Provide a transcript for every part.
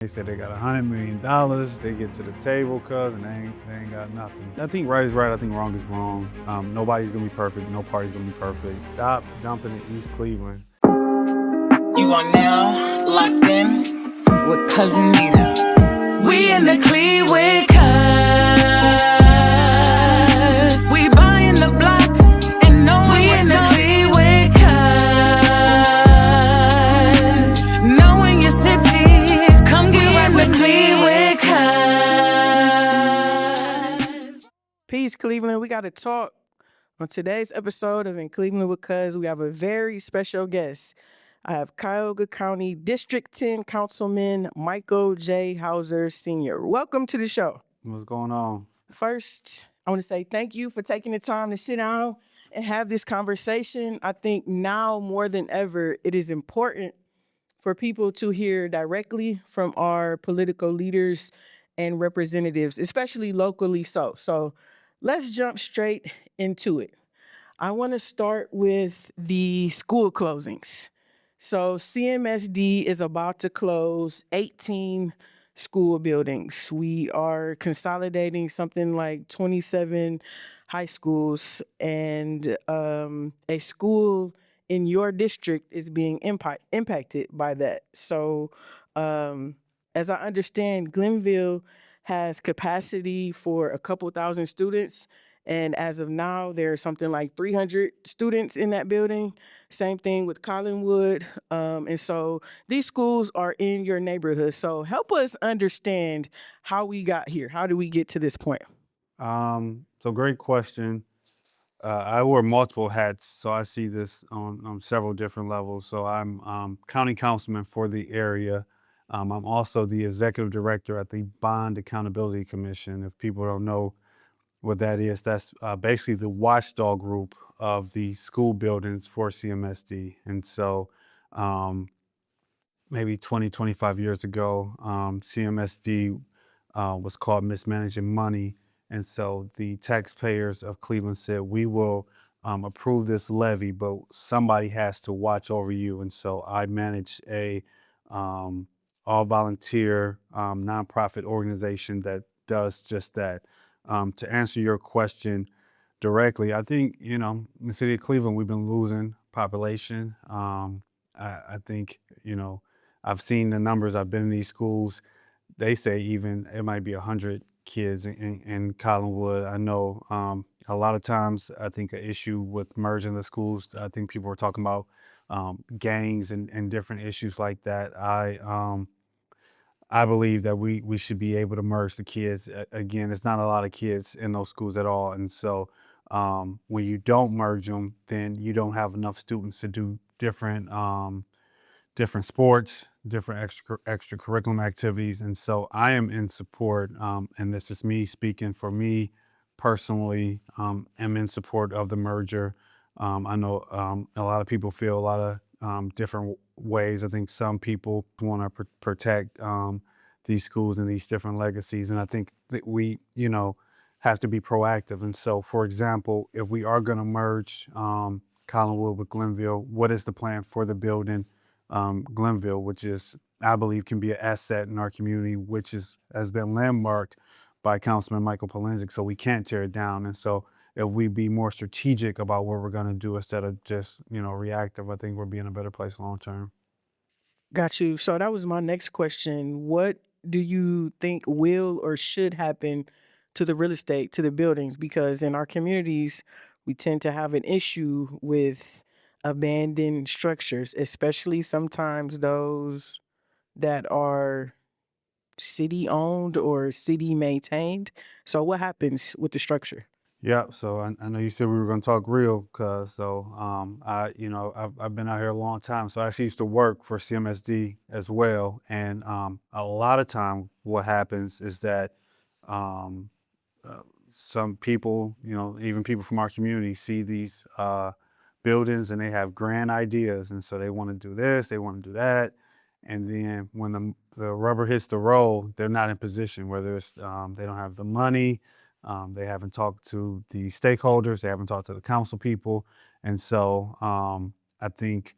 They said they got $100 million. They get to the table, cuz, and they ain't got nothing. I think right is right. I think wrong is wrong. Nobody's gonna be perfect. No party's gonna be perfect. Stop dumping in East Cleveland. You are now locked in with Cousin Nita. We in the Cleveland cuz. We buying the block and know we in the Cleveland cuz. Knowing your city, come get right with Cleveland cuz. Peace, Cleveland. We got to talk. On today's episode of In Cleveland with Cuz, we have a very special guest. I have Cuyahoga County District 10 Councilman Michael J. Houser Sr. Welcome to the show. What's going on? First, I want to say thank you for taking the time to sit down and have this conversation. I think now more than ever, it is important for people to hear directly from our political leaders and representatives, especially locally so. So let's jump straight into it. I want to start with the school closings. So CMSD is about to close 18 school buildings. We are consolidating something like 27 high schools, and a school in your district is being impacted by that. So as I understand, Glenville has capacity for a couple thousand students. And as of now, there's something like 300 students in that building. Same thing with Collinwood. And so these schools are in your neighborhood. So help us understand how we got here. How do we get to this point? So great question. I wear multiple hats, so I see this on several different levels. So I'm county councilman for the area. I'm also the executive director at the Bond Accountability Commission. If people don't know what that is, that's basically the watchdog group of the school buildings for CMSD. And so maybe 20, 25 years ago, CMSD was caught mismanaging money. And so the taxpayers of Cleveland said, we will approve this levy, but somebody has to watch over you. And so I manage a all volunteer nonprofit organization that does just that. To answer your question directly, I think, in the city of Cleveland, we've been losing population. I think, I've seen the numbers. I've been in these schools. They say even it might be 100 kids in Collinwood. I know a lot of times, I think an issue with merging the schools, I think people were talking about gangs and different issues like that. I believe that we should be able to merge the kids. Again, it's not a lot of kids in those schools at all. And so when you don't merge them, then you don't have enough students to do different sports, different extracurriculum activities. And so I am in support, and this is me speaking for me personally, am in support of the merger. I know a lot of people feel a lot of different ways. I think some people want to protect these schools and these different legacies. And I think that we, have to be proactive. And so, for example, if we are going to merge Collinwood with Glenville, what is the plan for the building Glenville, which is, I believe, can be an asset in our community, which has been landmarked by Councilman Michael Houser, so we can't tear it down. And so if we be more strategic about what we're going to do instead of just, reactive, I think we'll be in a better place long term. Got you. So that was my next question. What do you think will or should happen to the real estate, to the buildings? Because in our communities, we tend to have an issue with abandoned structures, especially sometimes those that are city owned or city maintained. So what happens with the structure? Yeah, so I know you said we were going to talk real, cause so I've been out here a long time. So I actually used to work for CMSD as well, and a lot of time what happens is that some people, even people from our community, see these buildings and they have grand ideas, and so they want to do this, they want to do that, and then when the rubber hits the road, they're not in position. Whether it's they don't have the money. They haven't talked to the stakeholders. They haven't talked to the council people. And so I think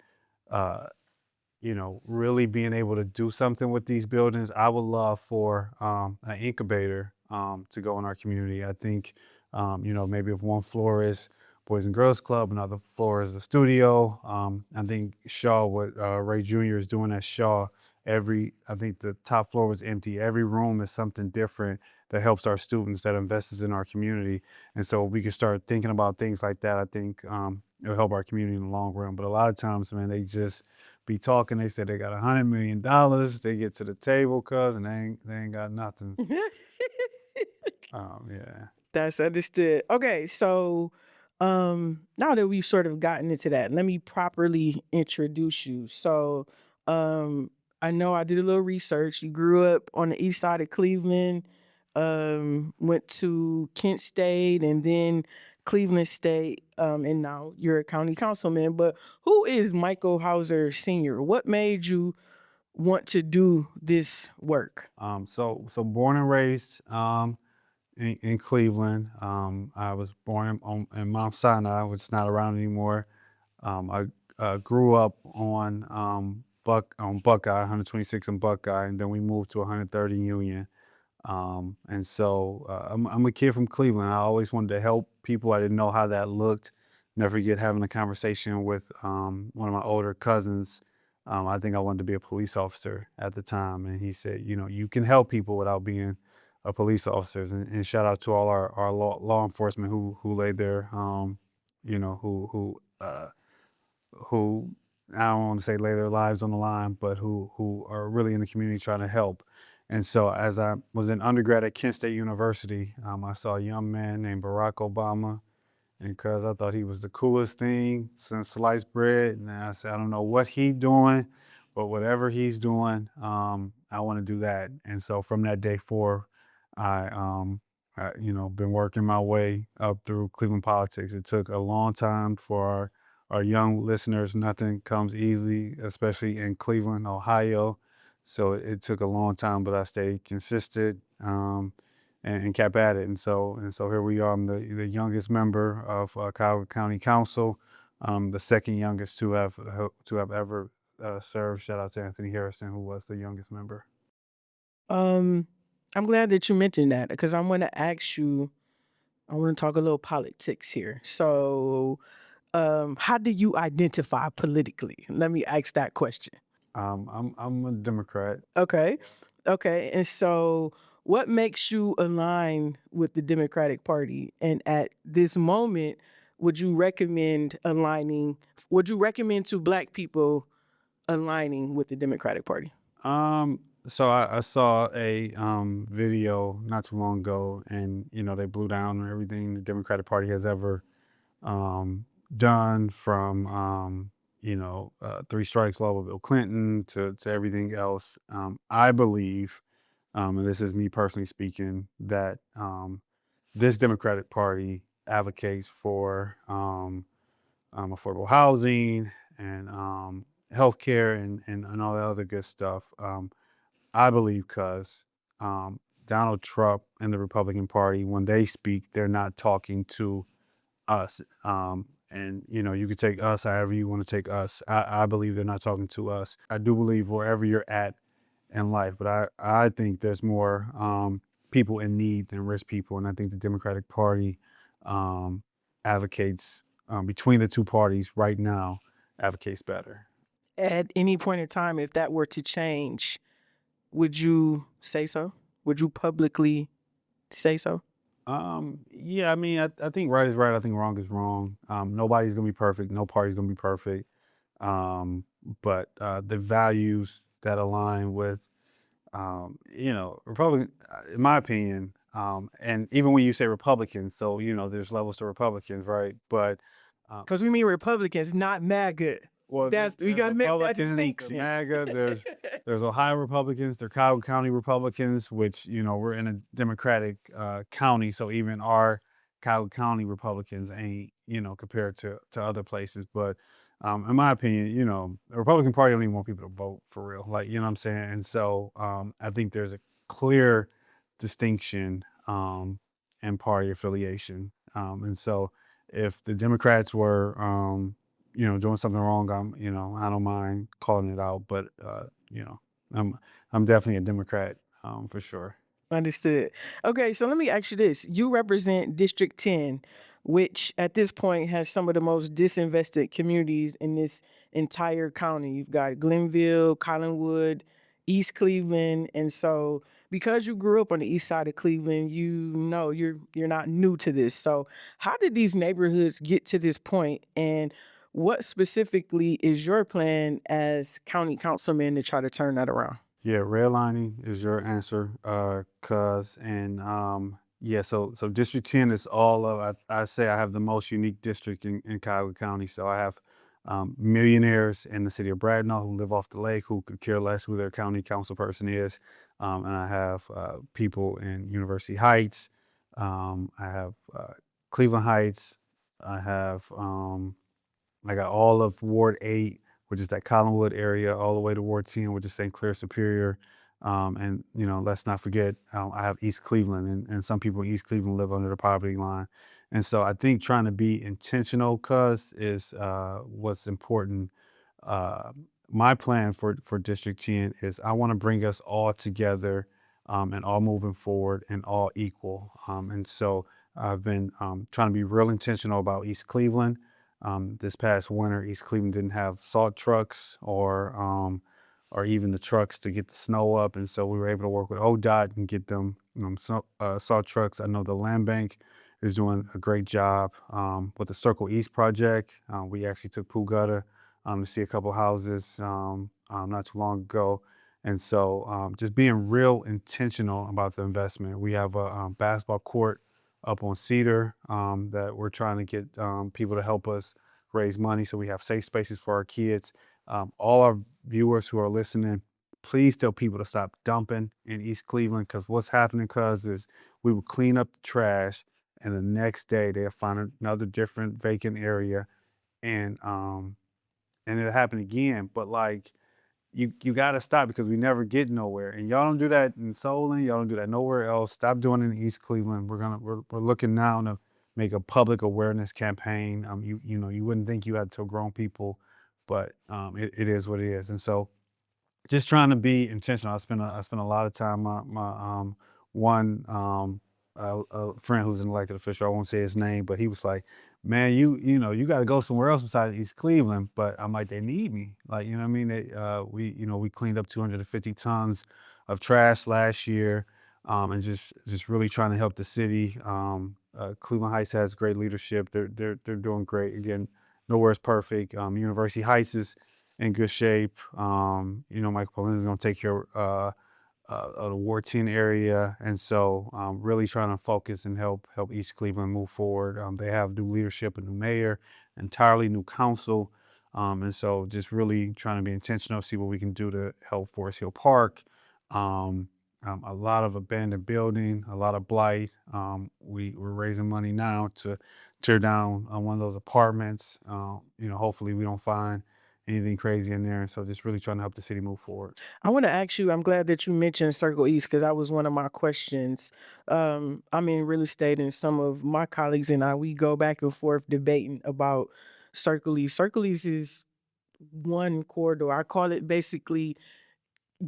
really being able to do something with these buildings. I would love for an incubator to go in our community. I think, maybe if one floor is Boys and Girls Club, another floor is the studio. I think Shaw, what Ray Jr. is doing at Shaw, I think the top floor was empty. Every room is something different that helps our students, that invests in our community. And so we can start thinking about things like that. I think it'll help our community in the long run. But a lot of times, man, they just be talking. They said they got $100 million. They get to the table, cuz, and they ain't got nothing. Yeah. That's understood. Okay, so now that we've sort of gotten into that, let me properly introduce you. So I know I did a little research. You grew up on the east side of Cleveland, went to Kent State and then Cleveland State, and now you're a county councilman. But who is Michael Houser Sr.? What made you want to do this work? So born and raised in Cleveland. I was born in Mount Sinai, which is not around anymore. I grew up on Buckeye, 126 in Buckeye, and then we moved to 130 Union. And so I'm a kid from Cleveland. I always wanted to help people. I didn't know how that looked. Never forget having a conversation with one of my older cousins. I think I wanted to be a police officer at the time, and he said, you can help people without being a police officer. And shout out to all our law enforcement who laid their, you know, who I don't want to say lay their lives on the line, but who are really in the community trying to help. And so as I was in undergrad at Kent State University, I saw a young man named Barack Obama, and because I thought he was the coolest thing since sliced bread, and I said, I don't know what he's doing, but whatever he's doing, I want to do that. And so from that day forward, I been working my way up through Cleveland politics. It took a long time for our young listeners. Nothing comes easily, especially in Cleveland, Ohio. So it took a long time, but I stayed consistent and kept at it. And so here we are. I'm the youngest member of Cuyahoga County Council, the second youngest to have ever served. Shout out to Anthony Harrison, who was the youngest member. Um, I'm glad that you mentioned that because I want to ask you, I want to talk a little politics here. So, how do you identify politically? Let me ask that question. I'm a Democrat. Okay. Okay. And so, what makes you align with the Democratic Party? And at this moment, would you recommend to Black people aligning with the Democratic Party? So I saw a video not too long ago, and they blew down everything the Democratic Party has ever um, done, from three strikes law with Bill Clinton to everything else. I believe, and this is me personally speaking, that this Democratic Party advocates for affordable housing and healthcare and all that other good stuff. I believe because Donald Trump and the Republican Party, when they speak, they're not talking to us. And you could take us however you want to take us. I believe they're not talking to us. I do believe wherever you're at in life, but I think there's more people in need than rich people, and I think the Democratic Party um, advocates between the two parties right now advocates better. At any point in time, if that were to change, would you say so? Would you publicly say so? Yeah, I mean, I think right is right. I think wrong is wrong. Nobody's gonna be perfect. No party's gonna be perfect. Um, but the values that align with, Republican, in my opinion, and even when you say Republicans, so there's levels to Republicans, right? But Because we mean Republicans, not MAGA. well, We there's got to make that Republicans, there's distinction. MAGA, there's Ohio Republicans, there's Cuyahoga County Republicans, which we're in a Democratic county, so even our Cuyahoga County Republicans ain't compared to other places. But in my opinion, the Republican Party don't even want people to vote for real, like what I'm saying. And so I think there's a clear distinction in party affiliation, and so if the Democrats were doing something wrong, I don't mind calling it out. But I'm I'm definitely a Democrat, for sure. Understood. Okay, so let me ask you this. You represent District 10, which at this point has some of the most disinvested communities in this entire county. You've got Glenville, Collinwood, East Cleveland. And so because you grew up on the east side of Cleveland, you know you're not new to this. So how did these neighborhoods get to this point? And what specifically is your plan as county councilman to try to turn that around? Yeah, redlining is your answer, cuz. And yeah, so District 10 is all of, I say I have the most unique district in Cuyahoga County. So I have millionaires in the city of Bradenton who live off the lake who could care less who their county council person is. And I have people in University Heights. I have Cleveland Heights. I have I got all of Ward 8, which is that Collinwood area, all the way to Ward 10, which is St. Clair Superior. And, let's not forget, I have East Cleveland, and some people in East Cleveland live under the poverty line. And so I think trying to be intentional, cuz, is what's important. Uh, my plan for District 10 is I want to bring us all together, and all moving forward and all equal. And so I've been trying to be real intentional about East Cleveland. This past winter, East Cleveland didn't have salt trucks or even the trucks to get the snow up, and so we were able to work with ODOT and get them salt trucks. I know the Land Bank is doing a great job with the Circle East project. We actually took Pooh Gutter to see a couple houses not too long ago, and so just being real intentional about the investment. We have a basketball court up on Cedar that we're trying to get people to help us raise money so we have safe spaces for our kids. All our viewers who are listening, please tell people to stop dumping in East Cleveland, because what's happening, cuz, is we will clean up the trash and the next day they'll find another different vacant area, and it'll happen again. But like, you got to stop, because we never get nowhere. And y'all don't do that in Solon. Y'all don't do that nowhere else. Stop doing it in East Cleveland. We're looking now to make a public awareness campaign. You wouldn't think you had to tell grown people, but it is what it is. And so just trying to be intentional. I spend a lot of time. My one a friend who's an elected official, I won't say his name, but he was like, "Man, you got to go somewhere else besides East Cleveland." But I'm like, they need me. Like, you know what I mean? We cleaned up 250 tons of trash last year, and just really trying to help the city. Cleveland Heights has great leadership. They're doing great. Again, nowhere's perfect. University Heights is in good shape. Michael Polins is going to take care of the Ward 10 area, and so really trying to focus and help East Cleveland move forward. They have new leadership, a new mayor, entirely new council, and so just really trying to be intentional, see what we can do to help Forest Hill Park. A lot of abandoned building, a lot of blight. We're raising money now to tear down one of those apartments. Hopefully we don't find anything crazy in there. And so just really trying to help the city move forward. I want to ask you, I'm glad that you mentioned Circle East because that was one of my questions. I'm in real estate, and some of my colleagues and I, we go back and forth debating about Circle East. Circle East is one corridor. I call it basically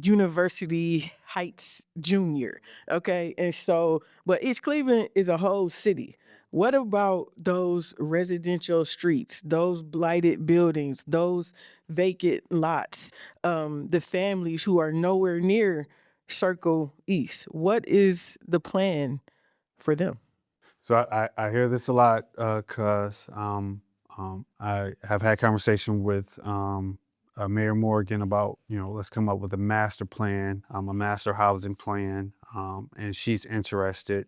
University Heights Junior. Okay. And so, but East Cleveland is a whole city. What about those residential streets, those blighted buildings, those vacant lots, the families who are nowhere near Circle East? What is the plan for them? So I hear this a lot, cause I have had conversation with Mayor Morgan about, let's come up with a master plan, a master housing plan, and she's interested.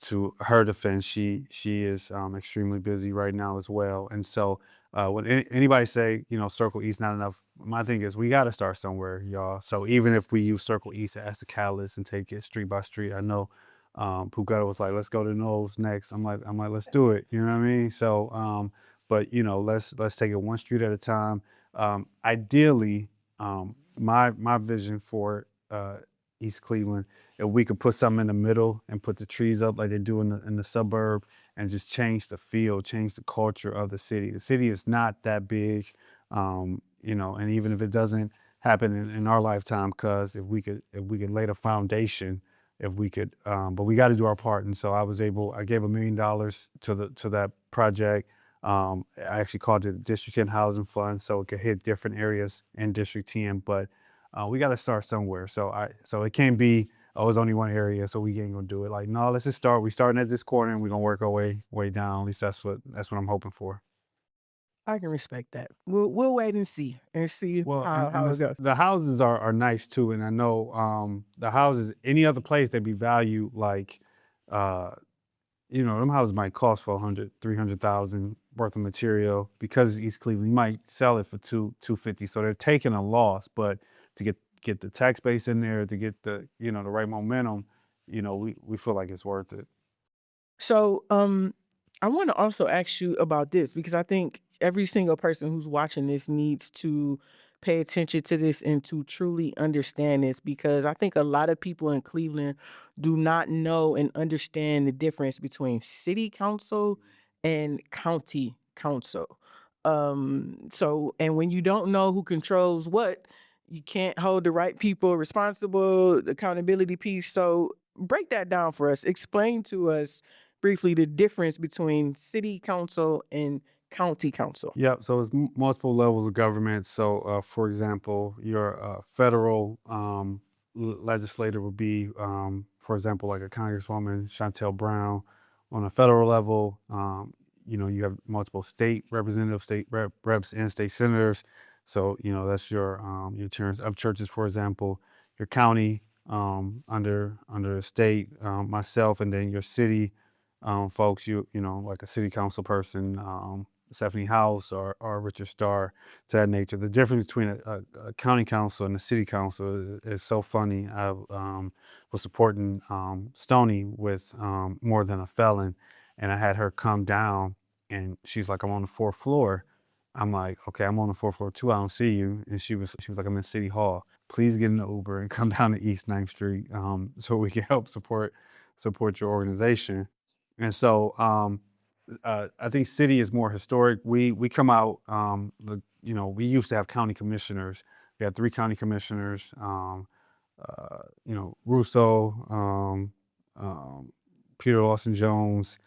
To her defense, she is extremely busy right now as well. And so when anybody say, Circle East not enough, my thing is we got to start somewhere, y'all. So even if we use Circle East as the catalyst and take it street by street, I know Pugata was like, let's go to Knowles next. I'm like, let's do it. You know what I mean? So, but let's take it one street at a time. Ideally, my vision for East Cleveland. If we could put something in the middle and put the trees up like they do in the suburb and just change the feel, change the culture of the city. The city is not that big, and even if it doesn't happen in our lifetime, because if we could lay the foundation, if we could, but we got to do our part. And so I gave $1 million to that project. I actually called it District 10 Housing Fund, so it could hit different areas in District 10. But we got to start somewhere. So it can't be, oh, it's only one area, so we ain't gonna do it. Like, no, let's just start. We starting at this corner, and we're gonna work our way down. At least that's what I'm hoping for. I can respect that. We'll wait and see Well, and how it goes. the houses are nice too, and I know the houses any other place they'd be valued like, uh, them houses might cost 400, 300,000 worth of material because it's East Cleveland. You might sell it for 250, so they're taking a loss. But to get the tax base in there, to get the right momentum, we feel like it's worth it. So, I want to also ask you about this because I think every single person who's watching this needs to pay attention to this and to truly understand this because I think a lot of people in Cleveland do not know and understand the difference between city council and county council. And when you don't know who controls what, you can't hold the right people responsible, the accountability piece. So, break that down for us. Explain to us briefly the difference between city council and county council. Yep. So it's multiple levels of government. So, for example, your federal legislator would be, for example, like a Congresswoman Chantel Brown. On a federal level, you have multiple state representatives, state reps, and state senators. So, that's your terms of churches, for example, your county under the state, myself, and then your city folks. Like a city council person. Stephanie House or Richard Starr, to that nature. The difference between a county council and a city council is so funny. I was supporting Stoney with More Than a Felon, and I had her come down, and she's like, "I'm on the fourth floor." I'm like, "Okay, I'm on the fourth floor too. I don't see you." And she was like, "I'm in City Hall. Please get in the Uber and come down to East 9th Street so we can help support your organization." And so I think city is more historic. We come out, we used to have county commissioners. We had 3 county commissioners, Russo, Peter Lawson Jones,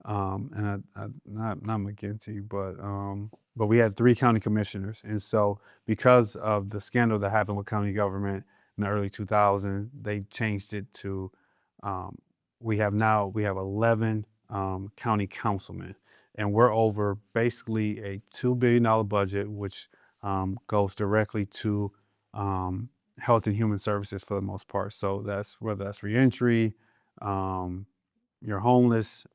and not McGinty, but we had 3 county commissioners. And so because of the scandal that happened with county government in the early 2000s, they changed it to, we have 11 county councilmen, and we're over basically a $2 billion budget, which goes directly to health and human services for the most part. So that's whether that's reentry, you're homeless,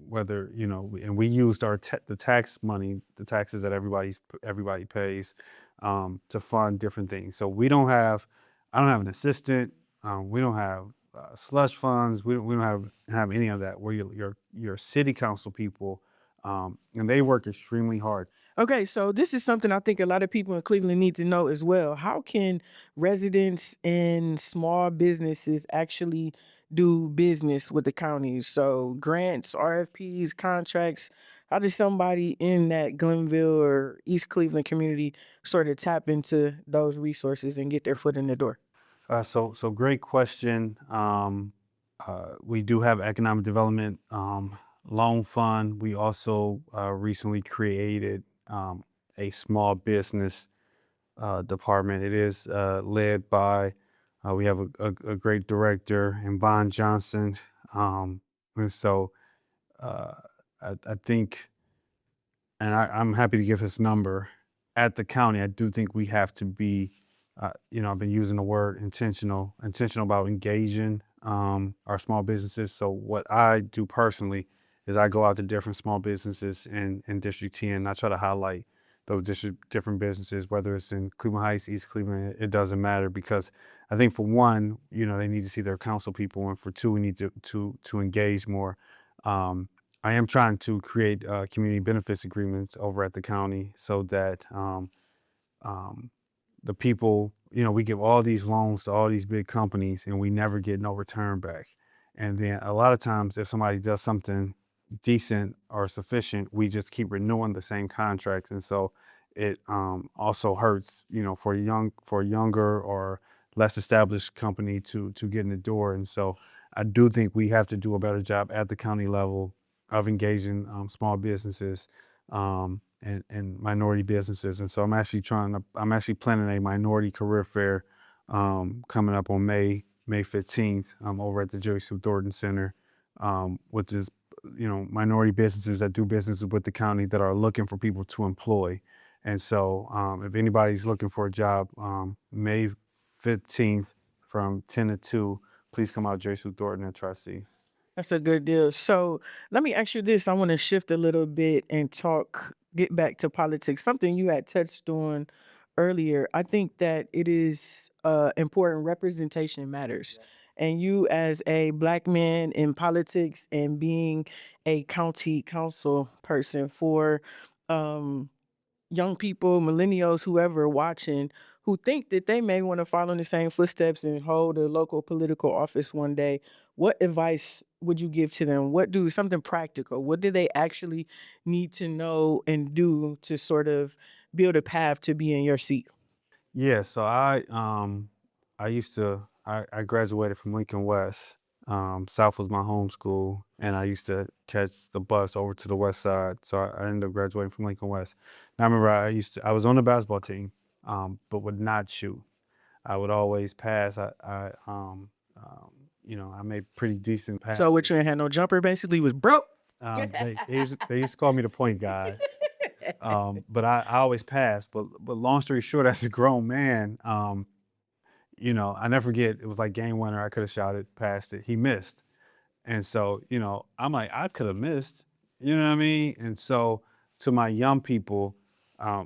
whether and we used the tax money, the taxes that everybody pays, to fund different things. So I don't have an assistant. We don't have slush funds. We don't have any of that. We're your city council people, and they work extremely hard. Okay, so this is something I think a lot of people in Cleveland need to know as well. How can residents and small businesses actually do business with the county? So grants, RFPs, contracts. How does somebody in that Glenville or East Cleveland community sort of tap into those resources and get their foot in the door? So great question. We do have economic development loan fund. We also recently created a small business department. It is led by we have a great director in Von Johnson, and so I think, and I'm happy to give his number. At the county, I do think we have to be, I've been using the word intentional about engaging our small businesses. So what I do personally is I go out to different small businesses in District 10, and I try to highlight those different businesses, whether it's in Cleveland Heights, East Cleveland, it doesn't matter, because I think for one, they need to see their council people, and for two, we need to engage more. I am trying to create community benefits agreements over at the county so that the people we give all these loans to all these big companies and we never get no return back. And then a lot of times, if somebody does something decent or sufficient, we just keep renewing the same contracts. And so it also hurts, for a younger or less established company to get in the door. And so I do think we have to do a better job at the county level of engaging small businesses and minority businesses. And so I'm actually planning a minority career fair coming up on May 15th over at the Jerry Sue Thornton Center, which is, minority businesses that do business with the county that are looking for people to employ. And so if anybody's looking for a job, May 15th from 10 to 2, please come out Jerry Sue Thornton and Tri-C. That's a good deal. So let me ask you this. I want to shift a little bit and get back to politics. Something you had touched on earlier. I think that it is important. Representation matters. And you, as a Black man in politics and being a county council person for um, young people, millennials, whoever watching, who think that they may want to follow in the same footsteps and hold a local political office one day, what advice would you give to them? Something practical? What do they actually need to know and do to sort of build a path to be in your seat? Yeah, so I graduated from Lincoln West. South was my home school, and I used to catch the bus over to the west side. So I ended up graduating from Lincoln West. And I remember I was on the basketball team, but would not shoot. I would always pass. I made pretty decent So what, passes. you ain't had no jumper, basically was broke. They used to call me the point guard. But I always passed. But long story short, as a grown man, I never forget, it was like game winner. I could have shot it, passed it. He missed. And so, I'm like, I could have missed. You know what I mean? And so to my young people,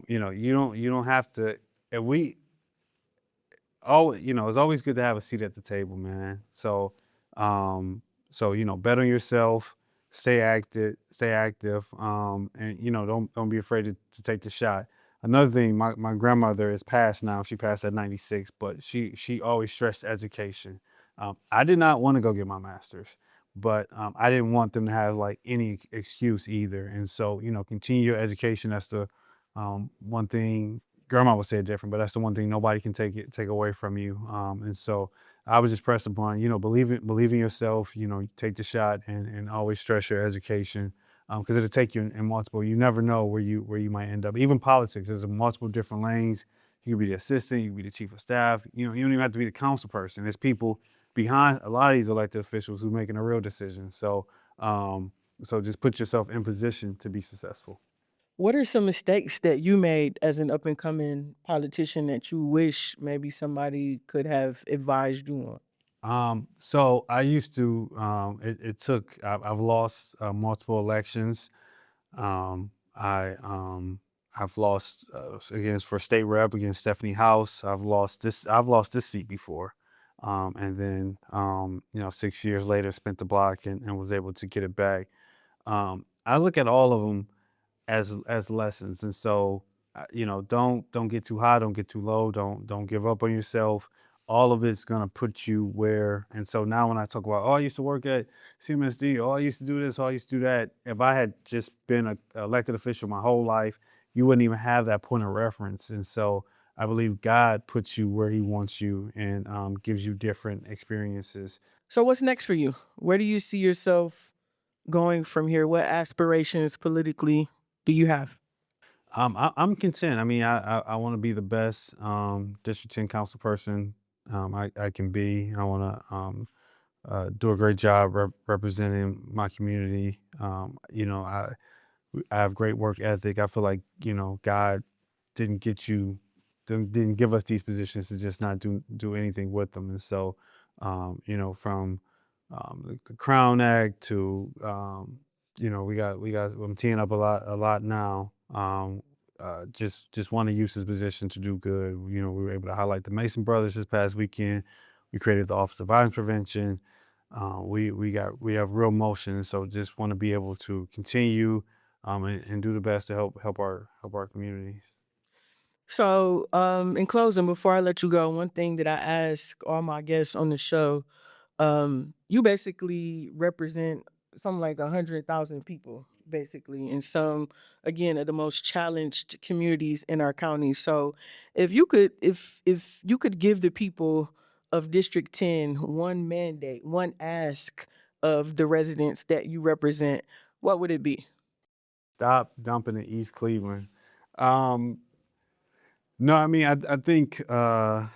you don't have to, and it's always good to have a seat at the table, man. So bet on yourself, stay active, and don't be afraid to take the shot. Another thing, my grandmother is passed now. She passed at 96, but she always stressed education. I did not want to go get my master's, but I didn't want them to have like any excuse either. And so, continue your education. That's the one thing. Grandma would say it different, but that's the one thing nobody can take away from you. And so I was just pressed upon, believe in yourself, take the shot and always stress your education. Because it'll take you in multiple. You never know where you might end up. Even politics, there's multiple different lanes. You could be the assistant, you could be the chief of staff. You don't even have to be the council person. There's people behind a lot of these elected officials who making a real decision. So just put yourself in position to be successful. What are some mistakes that you made as an up and coming politician that you wish maybe somebody could have advised you on? So I used to. I've lost multiple elections. I've lost against for state rep against Stephanie House. I've lost this seat before. And then 6 years later, spent the block and was able to get it back. I look at all of them as lessons. And so, don't get too high, don't get too low, don't give up on yourself. All of it's gonna put you where. And so now when I talk about, oh, I used to work at CMSD, oh, I used to do this, oh, I used to do that. If I had just been a elected official my whole life, you wouldn't even have that point of reference. And so I believe God puts you where He wants you and gives you different experiences. So what's next for you? Where do you see yourself going from here? What aspirations politically do you have? I'm content. I mean, I want to be the best District 10 council person I can be. I want to do a great job representing my community. I have great work ethic. I feel like God didn't get you didn't give us these positions to just not do anything with them. And so, from the Crown Act to we got I'm teeing up a lot now. Just want to use this position to do good. We were able to highlight the Mason brothers this past weekend. We created the Office of Violence Prevention. We have real motion, and so just want to be able to continue and do the best to help our communities. So, in closing, before I let you go, one thing that I ask all my guests on the show, you basically represent something like 100,000 people, basically, in some, again, of the most challenged communities in our county. So, if you could give the people of District 10 one mandate, one ask of the residents that you represent, what would it be? Stop dumping in East Cleveland. Um, no, I mean, I think, I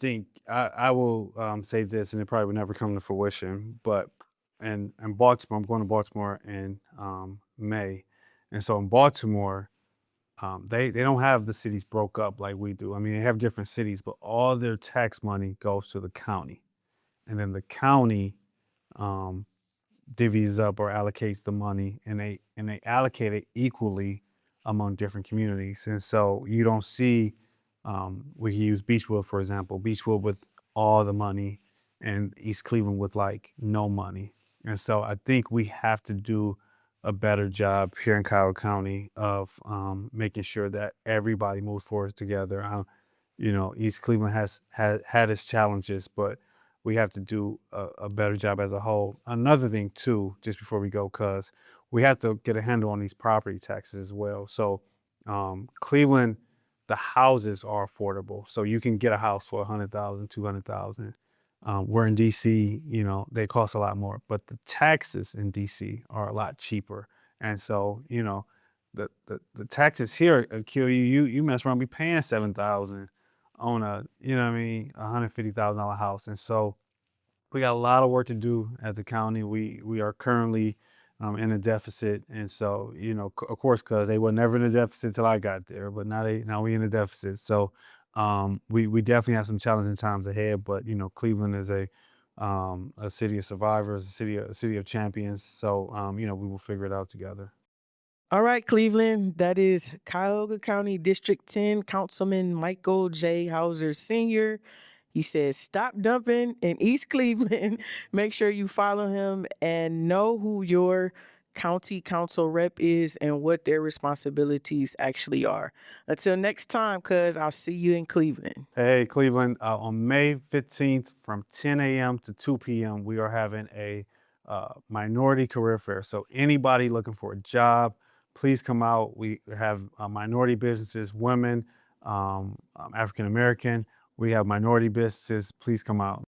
think I will say this, and it probably will never come to fruition. But in Baltimore, I'm going to Baltimore in May, and so in Baltimore, they don't have the cities broke up like we do. I mean, they have different cities, but all their tax money goes to the county, and then the county um, divvies up or allocates the money, and they allocate it equally among different communities. And so you don't see, we can use Beechwood for example, Beechwood with all the money, and East Cleveland with like no money. And so I think we have to do a better job here in Cuyahoga County of making sure that everybody moves forward together. East Cleveland has had its challenges, but we have to do a better job as a whole. Another thing too, just before we go, cause we have to get a handle on these property taxes as well. So Cleveland, the houses are affordable. So you can get a house for 100,000, 200,000. Where in DC, they cost a lot more, but the taxes in DC are a lot cheaper. And so, the taxes here kill you. You mess around be paying 7,000 on $150,000 house. And so we got a lot of work to do at the county. We are currently in a deficit, and so of course, because they were never in a deficit until I got there, but now we in a deficit. So we definitely have some challenging times ahead. But Cleveland is a city of survivors, a city of champions. So we will figure it out together. All right, Cleveland. That is Cuyahoga County District 10 Councilman Michael J. Houser Sr. He says, stop dumping in East Cleveland. Make sure you follow him and know who your county council rep is and what their responsibilities actually are. Until next time, cuz I'll see you in Cleveland. Hey, Cleveland, on May 15th from 10 a.m. to 2 p.m., we are having a minority career fair. So anybody looking for a job, please come out. We have minority businesses, women, African American. We have minority businesses. Please come out.